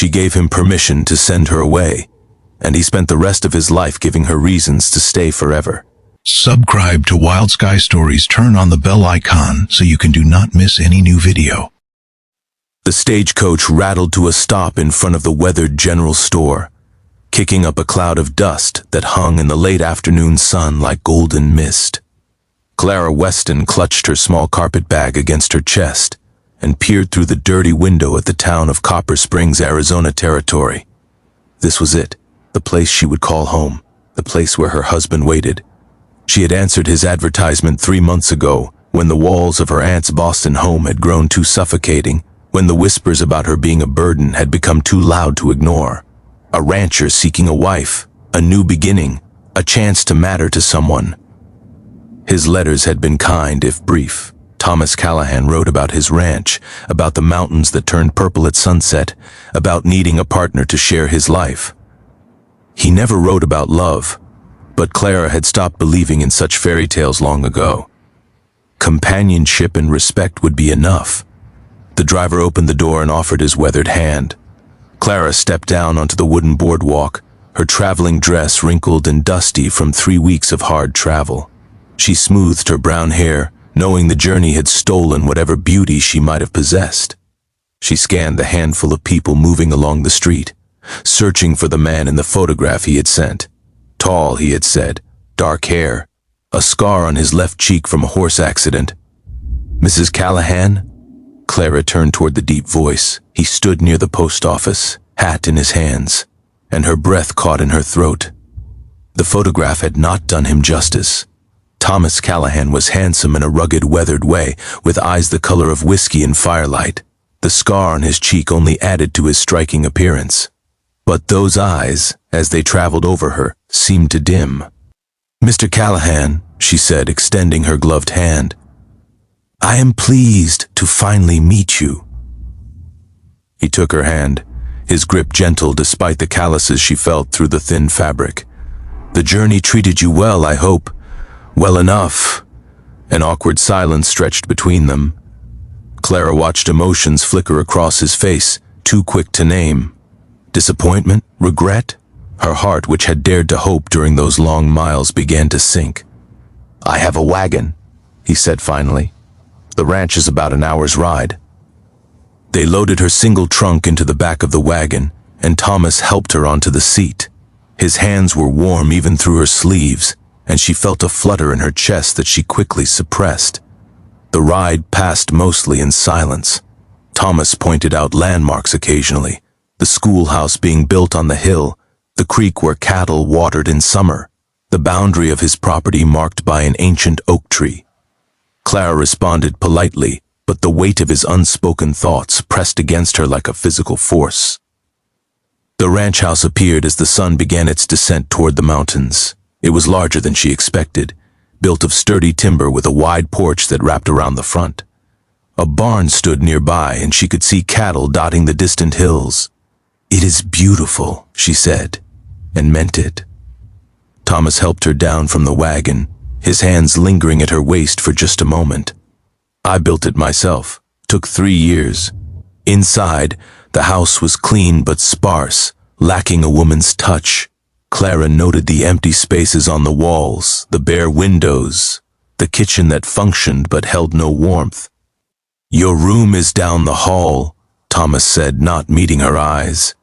She gave him permission to send her away, and he spent the rest of his life giving her reasons to stay forever. Subscribe to Wild Sky Stories. Turn on the bell icon so you can do not miss any new video. The stagecoach rattled to a stop in front of the weathered general store, kicking up a cloud of dust that hung in the late afternoon sun like golden mist. Clara Weston clutched her small carpetbag against her chest and peered through the dirty window at the town of Copper Springs, Arizona territory. This was it, the place she would call home, the place where her husband waited. She had answered his advertisement 3 months ago, when the walls of her aunt's Boston home had grown too suffocating, when the whispers about her being a burden had become too loud to ignore. A rancher seeking a wife, a new beginning, a chance to matter to someone. His letters had been kind, if brief. Thomas Callahan wrote about his ranch, about the mountains that turned purple at sunset, about needing a partner to share his life. He never wrote about love, but Clara had stopped believing in such fairy tales long ago. Companionship and respect would be enough. The driver opened the door and offered his weathered hand. Clara stepped down onto the wooden boardwalk, her traveling dress wrinkled and dusty from 3 weeks of hard travel. She smoothed her brown hair, knowing the journey had stolen whatever beauty she might have possessed. She scanned the handful of people moving along the street, searching for the man in the photograph he had sent. Tall, he had said, dark hair, a scar on his left cheek from a horse accident. Mrs. Callahan? Clara turned toward the deep voice. He stood near the post office, hat in his hands, and her breath caught in her throat. The photograph had not done him justice. Thomas Callahan was handsome in a rugged, weathered way, with eyes the color of whiskey in firelight. The scar on his cheek only added to his striking appearance. But those eyes, as they traveled over her, seemed to dim. "Mr. Callahan," she said, extending her gloved hand, "I am pleased to finally meet you." He took her hand, his grip gentle despite the calluses she felt through the thin fabric. "The journey treated you well, I hope. Well enough." An awkward silence stretched between them. Clara watched emotions flicker across his face, too quick to name. Disappointment? Regret? Her heart, which had dared to hope during those long miles, began to sink. "I have a wagon," he said finally. "The ranch is about an hour's ride." They loaded her single trunk into the back of the wagon, and Thomas helped her onto the seat. His hands were warm even through her sleeves, and she felt a flutter in her chest that she quickly suppressed. The ride passed mostly in silence. Thomas pointed out landmarks occasionally, the schoolhouse being built on the hill, the creek where cattle watered in summer, the boundary of his property marked by an ancient oak tree. Clara responded politely, but the weight of his unspoken thoughts pressed against her like a physical force. The ranch house appeared as the sun began its descent toward the mountains. It was larger than she expected, built of sturdy timber with a wide porch that wrapped around the front. A barn stood nearby, and she could see cattle dotting the distant hills. "It is beautiful," she said, and meant it. Thomas helped her down from the wagon, his hands lingering at her waist for just a moment. "I built it myself. Took 3 years. Inside, the house was clean but sparse, lacking a woman's touch. Clara noted the empty spaces on the walls, the bare windows, the kitchen that functioned but held no warmth. "Your room is down the hall," Thomas said, not meeting her eyes.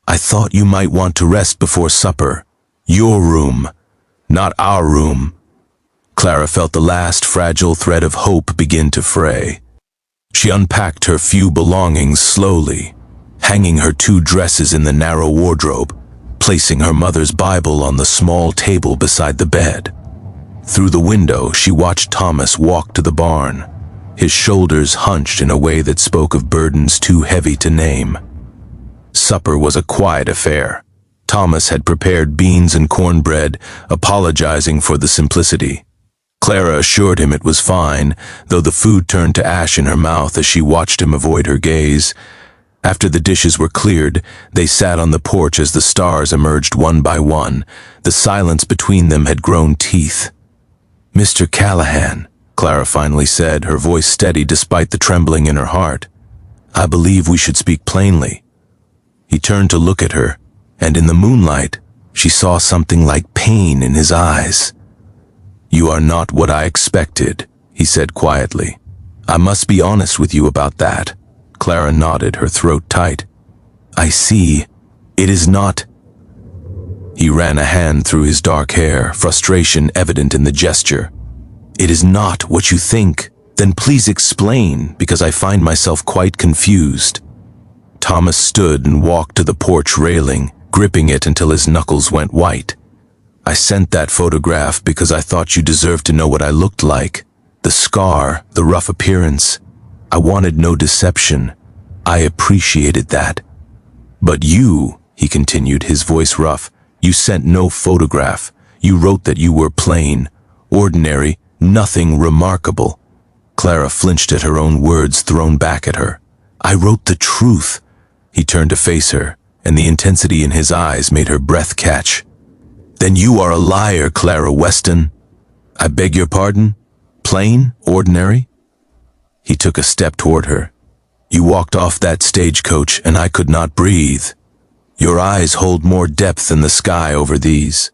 "I thought you might want to rest before supper. Your room, not our room." Clara felt the last fragile thread of hope begin to fray. She unpacked her few belongings slowly, hanging her 2 dresses in the narrow wardrobe, placing her mother's Bible on the small table beside the bed. Through the window, she watched Thomas walk to the barn, his shoulders hunched in a way that spoke of burdens too heavy to name. Supper was a quiet affair. Thomas had prepared beans and cornbread, apologizing for the simplicity. Clara assured him it was fine, though the food turned to ash in her mouth as she watched him avoid her gaze. After the dishes were cleared, they sat on the porch as the stars emerged one by one. The silence between them had grown teeth. "Mr. Callahan," Clara finally said, her voice steady despite the trembling in her heart, "I believe we should speak plainly." He turned to look at her, and in the moonlight, she saw something like pain in his eyes. "You are not what I expected," he said quietly. "I must be honest with you about that." Clara nodded, her throat tight. "I see. It is not—" He ran a hand through his dark hair, frustration evident in the gesture. "It is not what you think. Then please explain, because I find myself quite confused." Thomas stood and walked to the porch railing, gripping it until his knuckles went white. "I sent that photograph because I thought you deserved to know what I looked like. The scar, the rough appearance. I wanted no deception. I appreciated that. But you," he continued, his voice rough, "you sent no photograph. You wrote that you were plain, ordinary, nothing remarkable." Clara flinched at her own words thrown back at her. "I wrote the truth." He turned to face her, and the intensity in his eyes made her breath catch. "Then you are a liar, Clara Weston." "I beg your pardon? Plain? Ordinary?" He took a step toward her. "You walked off that stagecoach, and I could not breathe. Your eyes hold more depth than the sky over these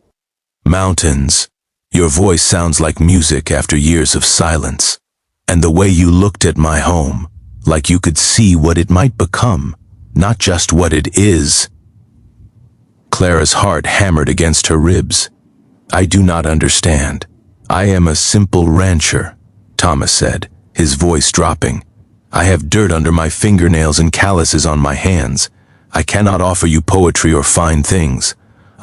mountains. Your voice sounds like music after years of silence. And the way you looked at my home, like you could see what it might become, not just what it is." Clara's heart hammered against her ribs. "I do not understand. I am a simple rancher," Thomas said, his voice dropping. "I have dirt under my fingernails and calluses on my hands. I cannot offer you poetry or fine things.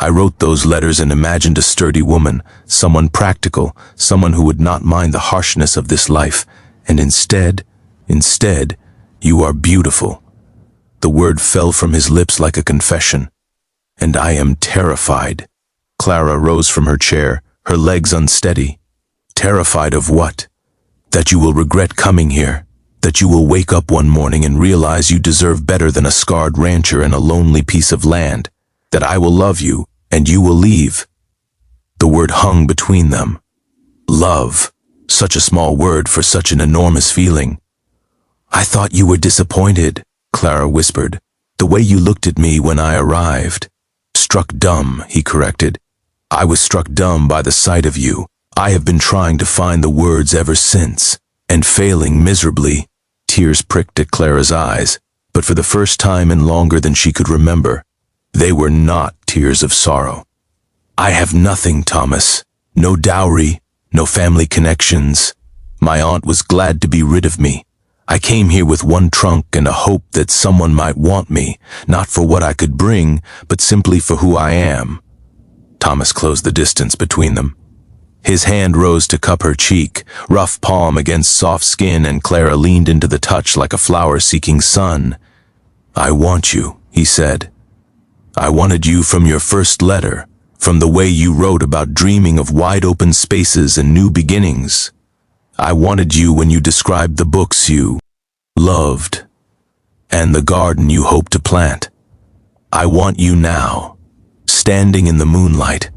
I wrote those letters and imagined a sturdy woman, someone practical, someone who would not mind the harshness of this life. And instead, you are beautiful." The word fell from his lips like a confession. "And I am terrified." Clara rose from her chair, her legs unsteady. "Terrified of what?" "That you will regret coming here. That you will wake up one morning and realize you deserve better than a scarred rancher in a lonely piece of land. That I will love you, and you will leave." The word hung between them. Love. Such a small word for such an enormous feeling. "I thought you were disappointed," Clara whispered. "The way you looked at me when I arrived." "Struck dumb," he corrected. "I was struck dumb by the sight of you. I have been trying to find the words ever since, and failing miserably." Tears pricked at Clara's eyes, but for the first time in longer than she could remember, they were not tears of sorrow. "I have nothing, Thomas. No dowry, no family connections. My aunt was glad to be rid of me. I came here with one trunk and a hope that someone might want me, not for what I could bring, but simply for who I am." Thomas closed the distance between them. His hand rose to cup her cheek, rough palm against soft skin, and Clara leaned into the touch like a flower seeking sun. "I want you," he said. "I wanted you from your first letter, from the way you wrote about dreaming of wide-open spaces and new beginnings. I wanted you when you described the books you loved, and the garden you hoped to plant. I want you now, standing in the moonlight,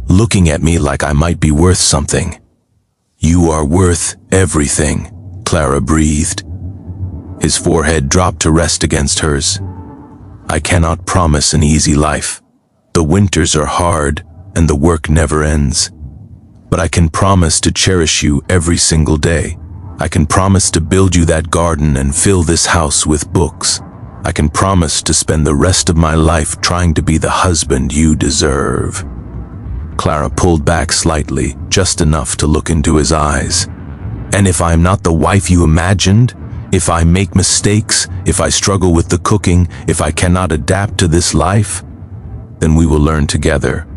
looking at me like I might be worth something." "You are worth everything," Clara breathed. His forehead dropped to rest against hers. "I cannot promise an easy life. The winters are hard, and the work never ends. But I can promise to cherish you every single day. I can promise to build you that garden and fill this house with books. I can promise to spend the rest of my life trying to be the husband you deserve." Clara pulled back slightly, just enough to look into his eyes. "And if I'm not the wife you imagined, if I make mistakes, if I struggle with the cooking, if I cannot adapt to this life, then we will learn together.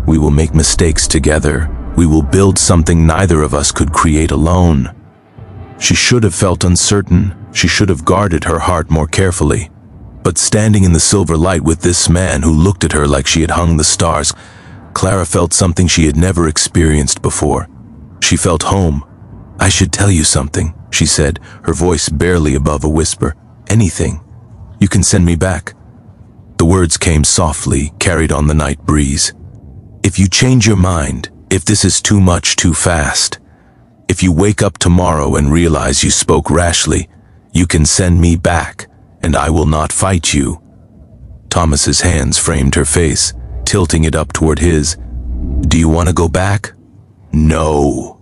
We will make mistakes together. We will build something neither of us could create alone." She should have felt uncertain. She should have guarded her heart more carefully. But standing in the silver light with this man who looked at her like she had hung the stars, Clara felt something she had never experienced before. She felt home. "I should tell you something," she said, her voice barely above a whisper. "Anything. You can send me back." The words came softly, carried on the night breeze. "If you change your mind, if this is too much too fast, if you wake up tomorrow and realize you spoke rashly, you can send me back, and I will not fight you." Thomas's hands framed her face, tilting it up toward his. "Do you want to go back?" "No."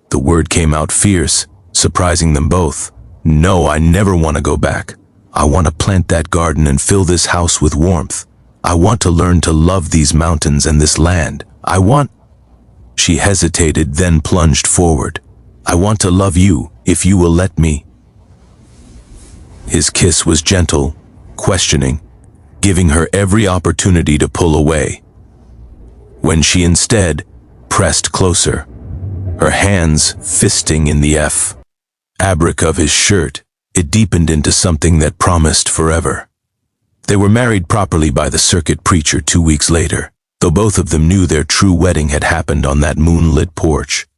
The word came out fierce, surprising them both. "No, I never want to go back. I want to plant that garden and fill this house with warmth. I want to learn to love these mountains and this land. I want—" She hesitated, then plunged forward. "I want to love you, if you will let me." His kiss was gentle, questioning, giving her every opportunity to pull away. When she instead pressed closer, her hands fisting in the fabric of his shirt, it deepened into something that promised forever. They were married properly by the circuit preacher 2 weeks later, though both of them knew their true wedding had happened on that moonlit porch.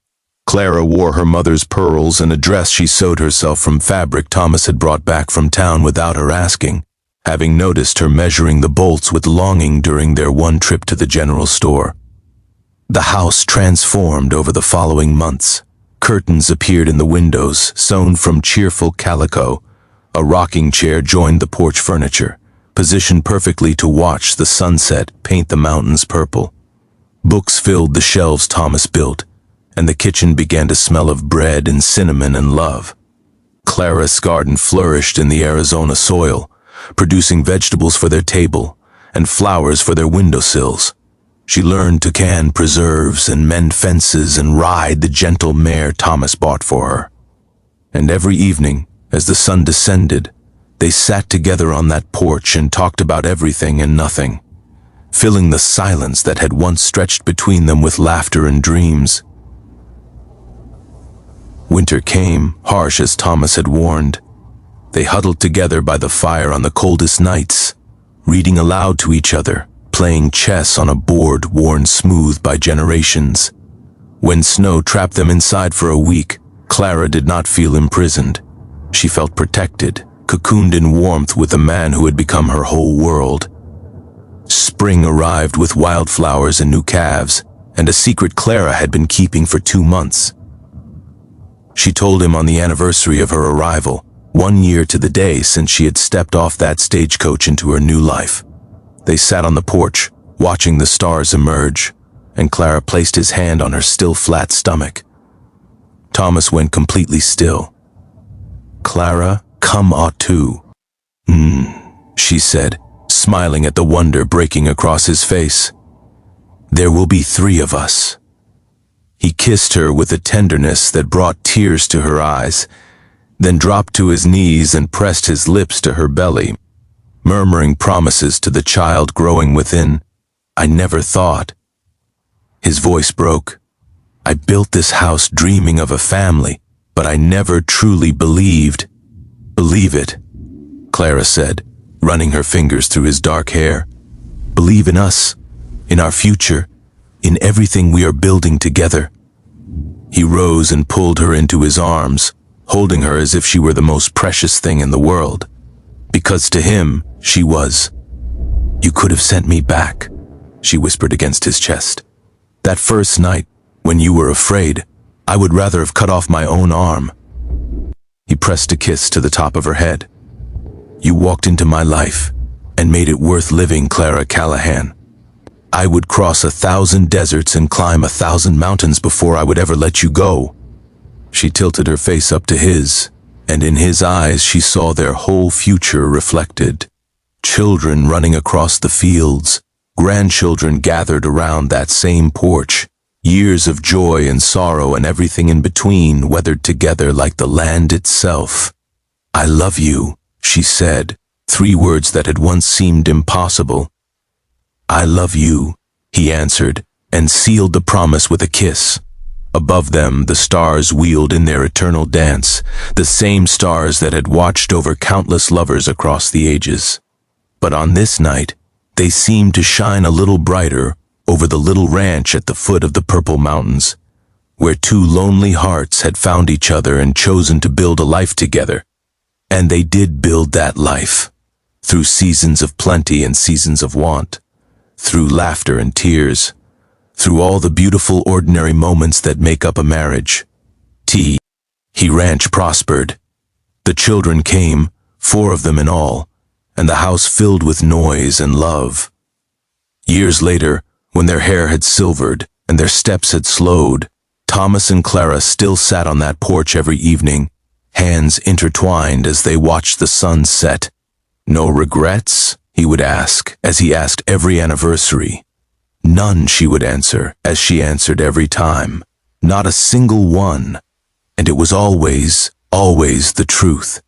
Clara wore her mother's pearls and a dress she sewed herself from fabric Thomas had brought back from town without her asking, having noticed her measuring the bolts with longing during their one trip to the general store. The house transformed over the following months. Curtains appeared in the windows, sewn from cheerful calico. A rocking chair joined the porch furniture, positioned perfectly to watch the sunset paint the mountains purple. Books filled the shelves Thomas built, and the kitchen began to smell of bread and cinnamon and love. Clara's garden flourished in the Arizona soil, producing vegetables for their table and flowers for their windowsills. She learned to can preserves and mend fences and ride the gentle mare Thomas bought for her. And every evening, as the sun descended, they sat together on that porch and talked about everything and nothing, filling the silence that had once stretched between them with laughter and dreams. Winter came, harsh as Thomas had warned. They huddled together by the fire on the coldest nights, reading aloud to each other, playing chess on a board worn smooth by generations. When snow trapped them inside for a week, Clara did not feel imprisoned. She felt protected, cocooned in warmth with the man who had become her whole world. Spring arrived with wildflowers and new calves, and a secret Clara had been keeping for 2 months. She told him on the anniversary of her arrival, 1 year to the day since she had stepped off that stagecoach into her new life. They sat on the porch, watching the stars emerge, and Clara placed his hand on her still flat stomach. Thomas went completely still. "Clara, come ought to," she said, smiling at the wonder breaking across his face. "There will be 3 of us." He kissed her with a tenderness that brought tears to her eyes, then dropped to his knees and pressed his lips to her belly, murmuring promises to the child growing within. "I never thought." His voice broke. "I built this house dreaming of a family, but I never truly believed." "Believe it," Clara said, running her fingers through his dark hair. "Believe in us, in our future, in everything we are building together." He rose and pulled her into his arms, holding her as if she were the most precious thing in the world. Because to him, she was. "You could have sent me back," she whispered against his chest. "That first night, when you were afraid, I would rather have cut off my own arm." He pressed a kiss to the top of her head. "You walked into my life and made it worth living, Clara Callahan. I would cross 1,000 deserts and climb 1,000 mountains before I would ever let you go." She tilted her face up to his, and in his eyes she saw their whole future reflected. Children running across the fields, grandchildren gathered around that same porch, years of joy and sorrow and everything in between weathered together like the land itself. "I love you," she said, 3 words that had once seemed impossible. "I love you," he answered, and sealed the promise with a kiss. Above them, the stars wheeled in their eternal dance, the same stars that had watched over countless lovers across the ages. But on this night, they seemed to shine a little brighter over the little ranch at the foot of the Purple Mountains, where 2 lonely hearts had found each other and chosen to build a life together. And they did build that life, through seasons of plenty and seasons of want, through laughter and tears, through all the beautiful ordinary moments that make up a marriage. He ranch prospered. The children came, 4 of them in all, and the house filled with noise and love. Years later, when their hair had silvered and their steps had slowed, Thomas and Clara still sat on that porch every evening, hands intertwined as they watched the sun set. "No regrets?" he would ask, as he asked every anniversary. "None," she would answer, as she answered every time. "Not a single one." And it was always, always the truth.